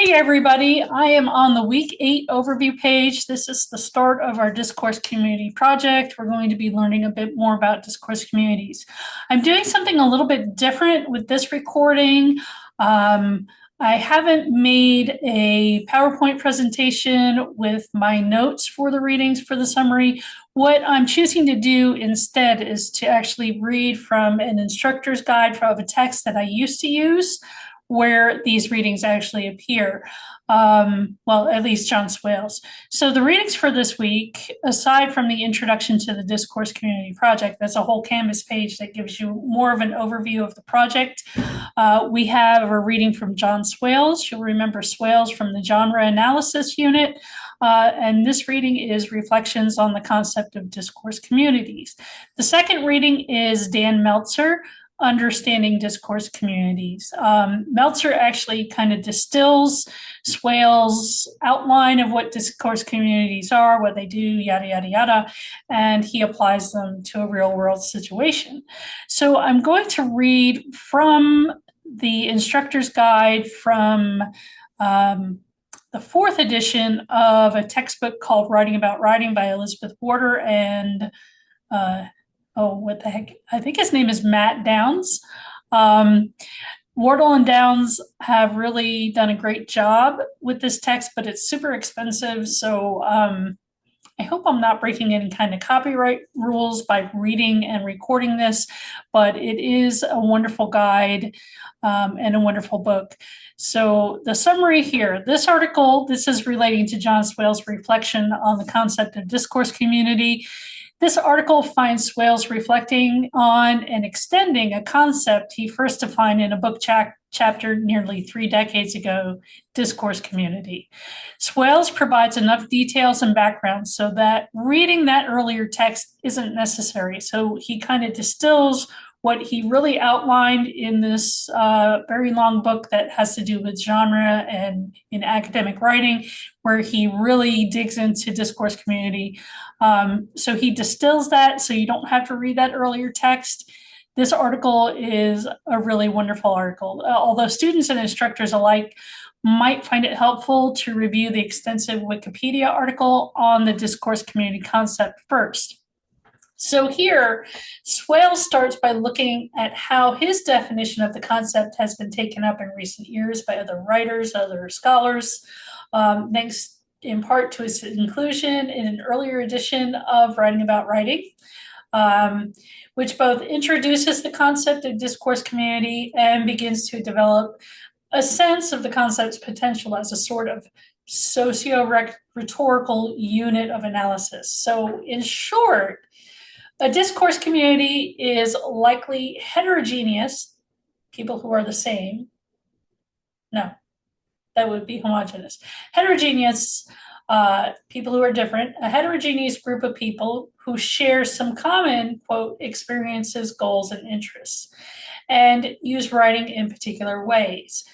Hey everybody, I am on the week 8 overview page. This is the start of our discourse community project. We're going to be learning a bit more about discourse communities. I'm doing something a little bit different with this recording. I haven't made a PowerPoint presentation with my notes for the readings for the summary. What I'm choosing to do instead is to actually read from an instructor's guide of a text that I used to use, where these readings actually appear. Well, at least John Swales. So the readings for this week, aside from the introduction to the Discourse Community Project, that's a whole Canvas page that gives you more of an overview of the project. We have a reading from John Swales. You'll remember Swales from the genre analysis unit. And this reading is Reflections on the Concept of Discourse Communities. The second reading is Dan Melzer, Understanding Discourse Communities. Melzer actually kind of distills Swales' outline of what discourse communities are, what they do, yada, yada, yada, and he applies them to a real world situation. So I'm going to read from the instructor's guide from the fourth edition of a textbook called Writing About Writing by Elizabeth Warder and what the heck? I think his name is Matt Downs. Wardle and Downs have really done a great job with this text, but it's super expensive. So I hope I'm not breaking any kind of copyright rules by reading and recording this, but it is a wonderful guide and a wonderful book. So the summary here, this article, this is relating to John Swales' reflection on the concept of discourse community. This article finds Swales reflecting on and extending a concept he first defined in a book chapter nearly 3 decades ago, discourse community. Swales provides enough details and background so that reading that earlier text isn't necessary. So he kind of distills what he really outlined in this very long book that has to do with genre and in academic writing, where he really digs into discourse community. So he distills that so you don't have to read that earlier text. This article is a really wonderful article, although students and instructors alike might find it helpful to review the extensive Wikipedia article on the discourse community concept first. So here, Swales starts by looking at how his definition of the concept has been taken up in recent years by other writers, other scholars, thanks in part to his inclusion in an earlier edition of Writing About Writing, which both introduces the concept of discourse community and begins to develop a sense of the concept's potential as a sort of socio-rhetorical unit of analysis. So in short, a discourse community is likely heterogeneous, people who are the same. No, that would be homogeneous. Heterogeneous, people who are different, a heterogeneous group of people who share some common, quote, experiences, goals, and interests, and use writing in particular ways.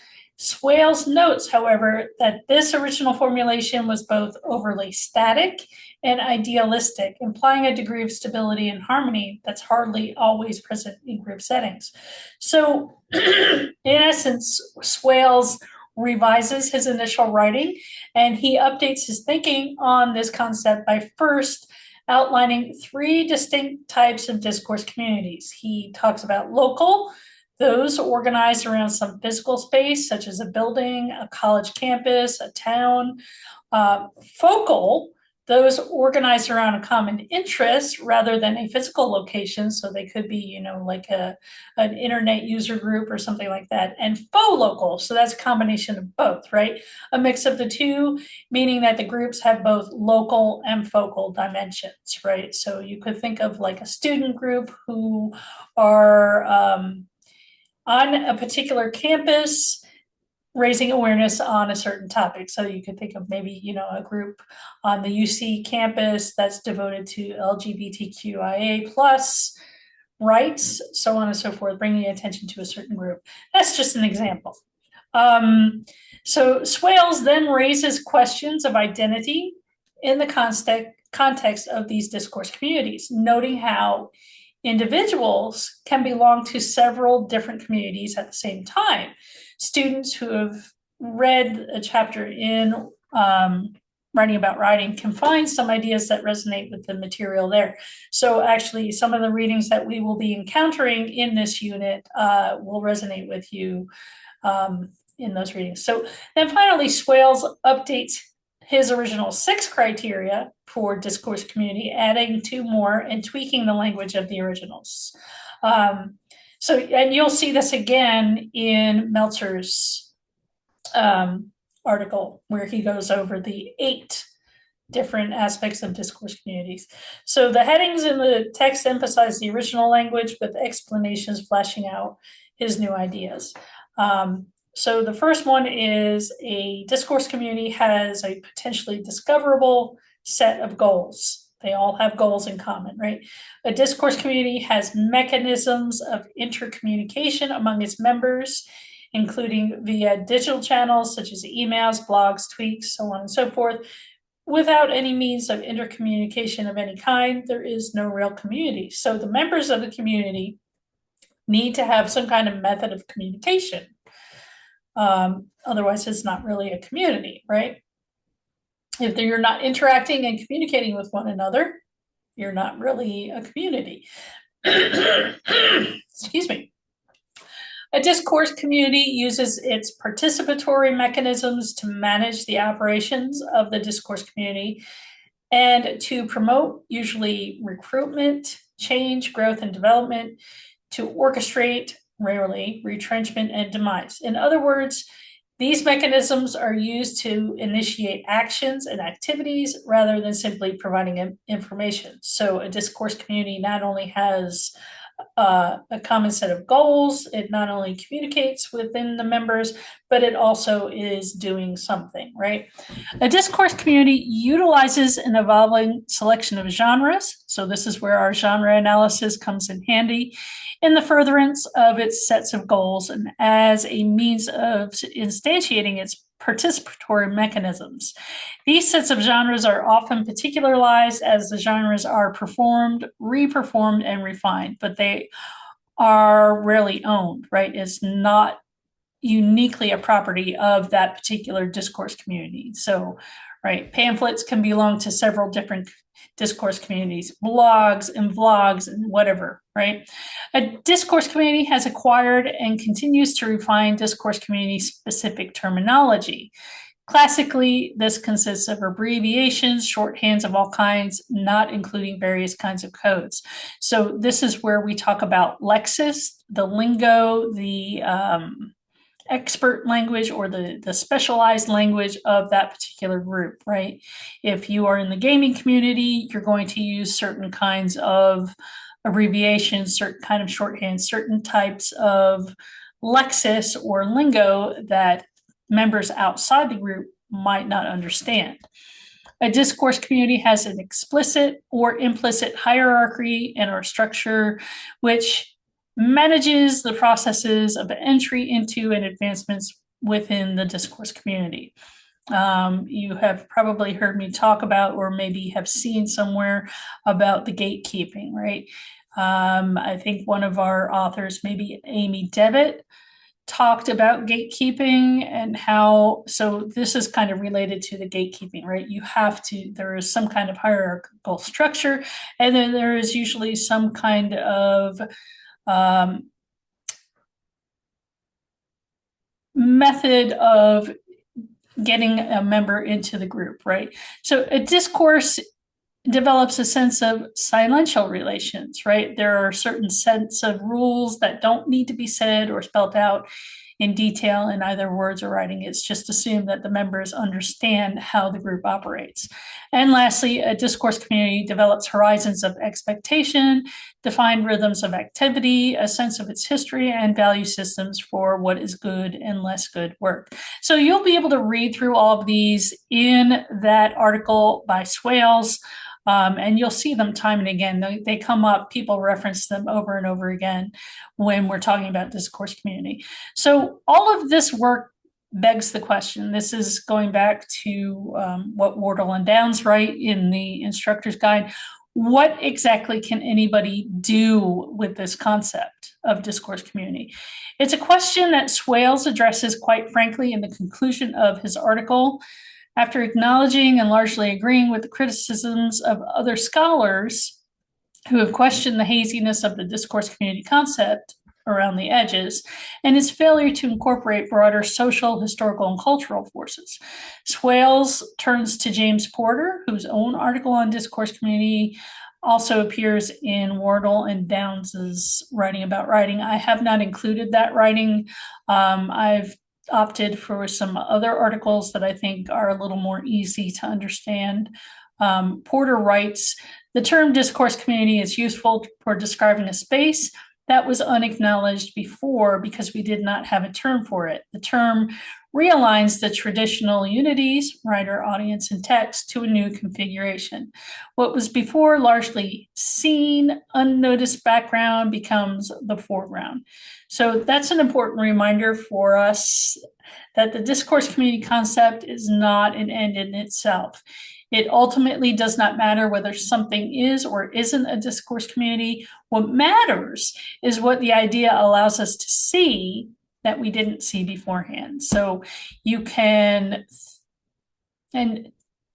Swales notes, however, that this original formulation was both overly static and idealistic, implying a degree of stability and harmony that's hardly always present in group settings. So, in essence, Swales revises his initial writing and he updates his thinking on this concept by first outlining 3 distinct types of discourse communities. He talks about local, those organized around some physical space, such as a building, a college campus, a town. Focal, those organized around a common interest rather than a physical location. So they could be, like an internet user group or something like that. And faux local, so that's a combination of both, right? A mix of the two, meaning that the groups have both local and focal dimensions, right? So you could think of like a student group who are on a particular campus, raising awareness on a certain topic. So you could think of maybe, a group on the UC campus that's devoted to LGBTQIA plus rights, so on and so forth, bringing attention to a certain group. That's just an example. So Swales then raises questions of identity in the context of these discourse communities, noting how individuals can belong to several different communities at the same time. Students who have read a chapter in writing about writing can find some ideas that resonate with the material there. So actually, some of the readings that we will be encountering in this unit will resonate with you in those readings. So then finally, Swales updates his original 6 criteria for discourse community, adding 2 more and tweaking the language of the originals. And you'll see this again in Melzer's article, where he goes over the 8 different aspects of discourse communities. So the headings in the text emphasize the original language with explanations fleshing out his new ideas. So the first one is a discourse community has a potentially discoverable set of goals. They all have goals in common, right? A discourse community has mechanisms of intercommunication among its members, including via digital channels such as emails, blogs, tweets, so on and so forth. Without any means of intercommunication of any kind, there is no real community. So the members of the community need to have some kind of method of communication. Otherwise, it's not really a community, right? If you're not interacting and communicating with one another, you're not really a community. Excuse me. A discourse community uses its participatory mechanisms to manage the operations of the discourse community and to promote usually recruitment, change, growth, and development, to orchestrate, rarely, retrenchment and demise. In other words, these mechanisms are used to initiate actions and activities rather than simply providing information. So a discourse community not only has a common set of goals, it not only communicates within the members, but it also is doing something, right? A discourse community utilizes an evolving selection of genres. So this is where our genre analysis comes in handy in the furtherance of its sets of goals and as a means of instantiating its participatory mechanisms. These sets of genres are often particularized as the genres are performed, reperformed, and refined, but they are rarely owned, right? It's not uniquely a property of that particular discourse community. So, right, pamphlets can belong to several different discourse communities, blogs and vlogs and whatever, right? A discourse community has acquired and continues to refine discourse community specific terminology. Classically, this consists of abbreviations, shorthands of all kinds, not including various kinds of codes. So this is where we talk about lexis, the lingo, the expert language or the specialized language of that particular group, right? If you are in the gaming community, you're going to use certain kinds of abbreviations, certain kind of shorthand, certain types of lexis or lingo that members outside the group might not understand. A discourse community has an explicit or implicit hierarchy and or structure, which manages the processes of entry into and advancements within the discourse community. You have probably heard me talk about, or maybe have seen somewhere about the gatekeeping, right? I think one of our authors, maybe Amy Devitt, talked about gatekeeping and how, so this is kind of related to the gatekeeping, right? You have to, there is some kind of hierarchical structure, and then there is usually some kind of method of getting a member into the group, right? So a discourse develops a sense of silential relations, right? There are certain sets of rules that don't need to be said or spelled out in detail in either words or writing. It's just assumed that the members understand how the group operates. And lastly, a discourse community develops horizons of expectation, defined rhythms of activity, a sense of its history, and value systems for what is good and less good work. So you'll be able to read through all of these in that article by Swales. And you'll see them time and again. They come up, people reference them over and over again when we're talking about discourse community. So all of this work begs the question. This is going back to what Wardle and Downs write in the instructor's guide. what exactly can anybody do with this concept of discourse community? It's a question that Swales addresses quite frankly in the conclusion of his article. After acknowledging and largely agreeing with the criticisms of other scholars who have questioned the haziness of the discourse community concept around the edges and its failure to incorporate broader social, historical, and cultural forces, Swales turns to James Porter, whose own article on discourse community also appears in Wardle and Downes's writing about writing. I have not included that writing. I've opted for some other articles that I think are a little more easy to understand. Porter writes, the term discourse community is useful for describing a space that was unacknowledged before because we did not have a term for it. The term realigns the traditional unities, writer, audience, and text to a new configuration. What was before largely seen, unnoticed background becomes the foreground. So that's an important reminder for us that the discourse community concept is not an end in itself. It ultimately does not matter whether something is or isn't a discourse community. What matters is what the idea allows us to see that we didn't see beforehand. So you can, and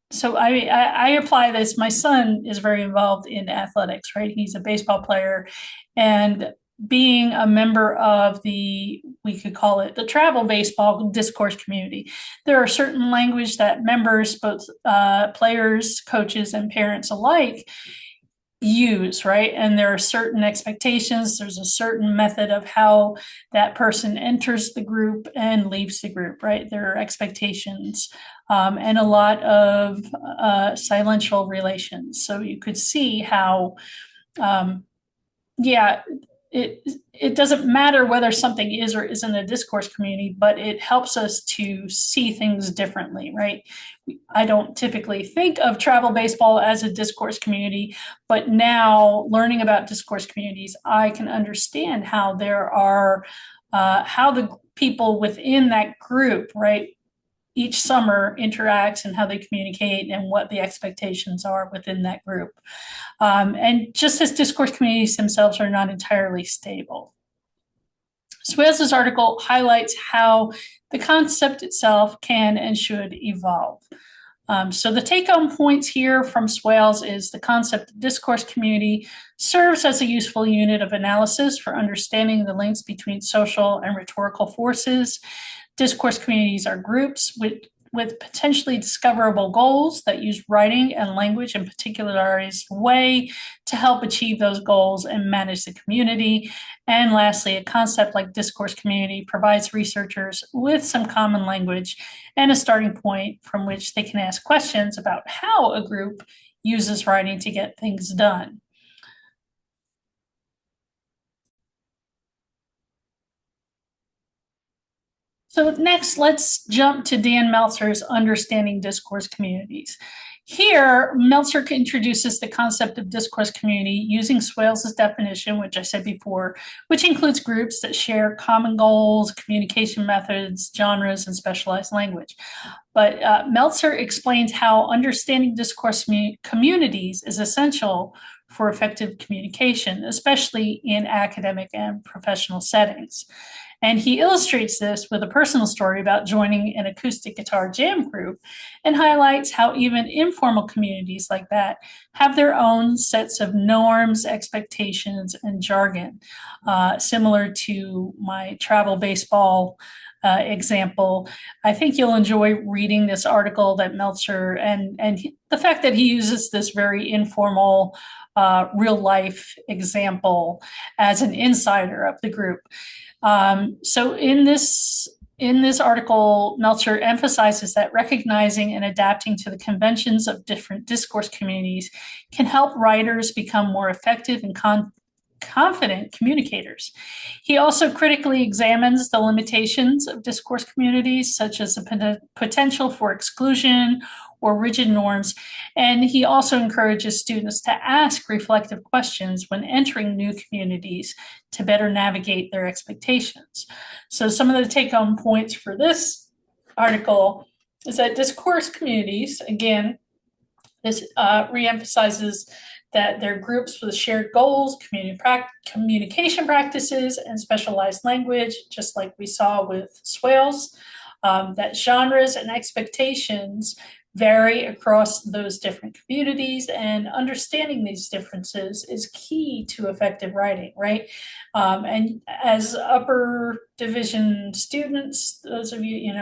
so I apply this. My son is very involved in athletics, right? He's a baseball player, and being a member of we could call it the travel baseball discourse community, there are certain language that members, both players, coaches, and parents alike, use, right? And there are certain expectations. There's a certain method of how that person enters the group and leaves the group, right? There are expectations and a lot of silential relations. So you could see how, it doesn't matter whether something is or isn't a discourse community, but it helps us to see things differently, right? I don't typically think of travel baseball as a discourse community, but now learning about discourse communities, I can understand how there are, how the people within that group, right, each summer interacts and how they communicate and what the expectations are within that group. And just as discourse communities themselves are not entirely stable. Swales' article highlights how the concept itself can and should evolve. So the take-home points here from Swales is the concept of discourse community serves as a useful unit of analysis for understanding the links between social and rhetorical forces. Discourse communities are groups with potentially discoverable goals that use writing and language in particularized way to help achieve those goals and manage the community. And lastly, a concept like discourse community provides researchers with some common language and a starting point from which they can ask questions about how a group uses writing to get things done. So next, let's jump to Dan Melzer's Understanding Discourse Communities. Here, Melzer introduces the concept of discourse community using Swales' definition, which I said before, which includes groups that share common goals, communication methods, genres, and specialized language. But Melzer explains how understanding discourse communities is essential for effective communication, especially in academic and professional settings. And he illustrates this with a personal story about joining an acoustic guitar jam group and highlights how even informal communities like that have their own sets of norms, expectations, and jargon. Similar to my travel baseball example, I think you'll enjoy reading this article that Melzer and the fact that he uses this very informal real life example as an insider of the group. So in this article, Melzer emphasizes that recognizing and adapting to the conventions of different discourse communities can help writers become more effective and confident communicators. He also critically examines the limitations of discourse communities, such as the potential for exclusion or rigid norms, and he also encourages students to ask reflective questions when entering new communities to better navigate their expectations. So some of the take-home points for this article is that discourse communities, again, this reemphasizes that they're groups with shared goals, communication practices, and specialized language, just like we saw with Swales, that genres and expectations vary across those different communities, and understanding these differences is key to effective writing, right? And as upper division students, those of you,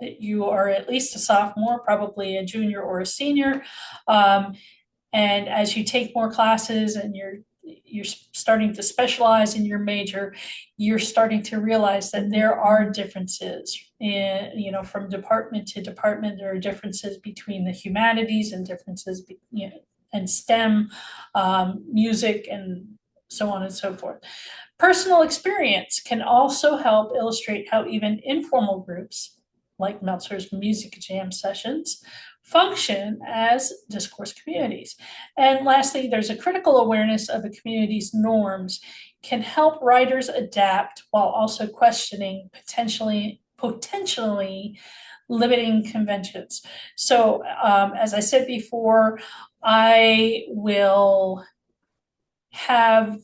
you are at least a sophomore, probably a junior or a senior. And as you take more classes and you're starting to specialize in your major, you're starting to realize that there are differences in, from department to department. There are differences between the humanities and differences, and STEM, music, and so on and so forth. Personal experience can also help illustrate how even informal groups, like Melzer's music jam sessions, function as discourse communities. And lastly, there's a critical awareness of a community's norms can help writers adapt while also questioning potentially limiting conventions. So as I said before, I will have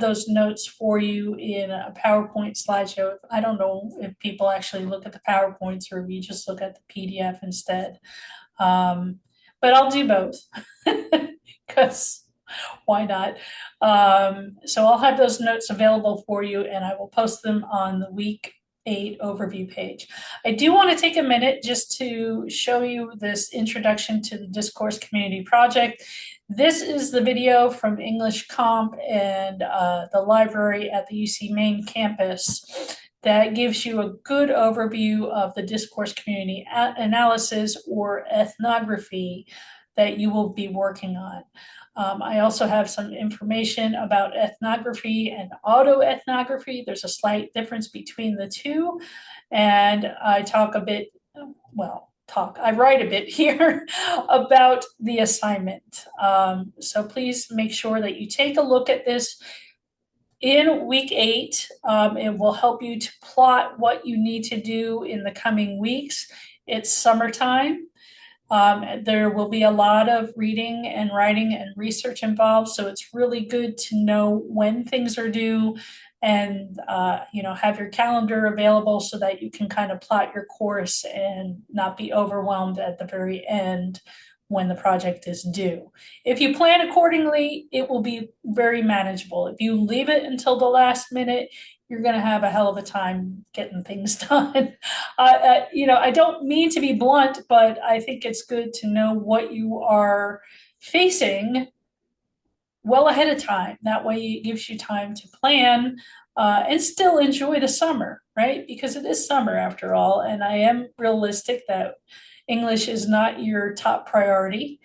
those notes for you in a PowerPoint slideshow. I don't know if people actually look at the PowerPoints or if you just look at the PDF instead. But I'll do both because why not? So I'll have those notes available for you, and I will post them on the week 8 overview page. I do want to take a minute just to show you this introduction to the Discourse Community Project. This is the video from English Comp and the library at the UC Maine campus that gives you a good overview of the discourse community analysis or ethnography that you will be working on. I also have some information about ethnography and autoethnography. There's a slight difference between the two, and I talk a bit, I write a bit here about the assignment. So please make sure that you take a look at this in week 8. It will help you to plot what you need to do in the coming weeks. It's summertime. There will be a lot of reading and writing and research involved, so it's really good to know when things are due and have your calendar available so that you can kind of plot your course and not be overwhelmed at the very end when the project is due. If you plan accordingly, it will be very manageable. If you leave it until the last minute, you're going to have a hell of a time getting things done. I don't mean to be blunt, but I think it's good to know what you are facing well ahead of time. That way it gives you time to plan and still enjoy the summer, right? Because it is summer after all, and I am realistic that English is not your top priority,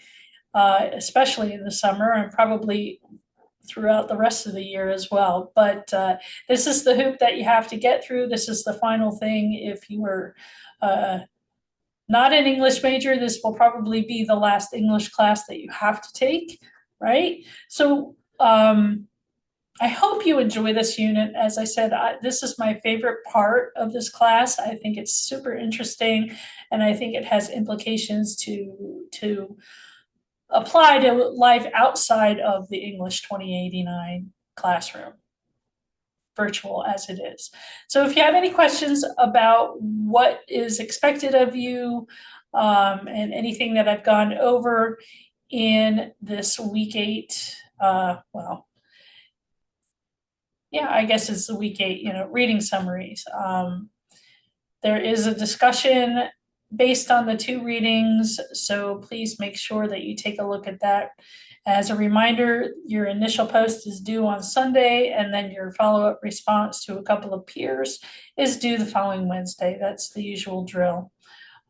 especially in the summer and probably throughout the rest of the year as well. But this is the hoop that you have to get through. This is the final thing. If you were not an English major, this will probably be the last English class that you have to take, right? So I hope you enjoy this unit. As I said, this is my favorite part of this class. I think it's super interesting, and I think it has implications to apply to life outside of the English 2089 classroom, virtual as it is. So if you have any questions about what is expected of you and anything that I've gone over in this week 8, I guess it's the week 8, reading summaries. There is a discussion based on the 2 readings, so please make sure that you take a look at that. As a reminder, your initial post is due on Sunday, and then your follow-up response to a couple of peers is due the following Wednesday. That's the usual drill.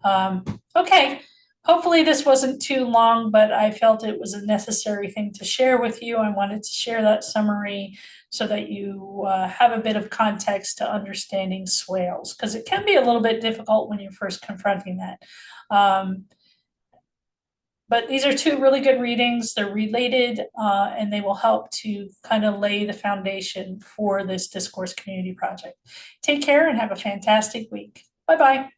Okay, hopefully this wasn't too long, but I felt it was a necessary thing to share with you. I wanted to share that summary so that you have a bit of context to understanding Swales, because it can be a little bit difficult when you're first confronting that. But these are 2 really good readings. They're related, and they will help to kind of lay the foundation for this discourse community project. Take care and have a fantastic week. Bye-bye.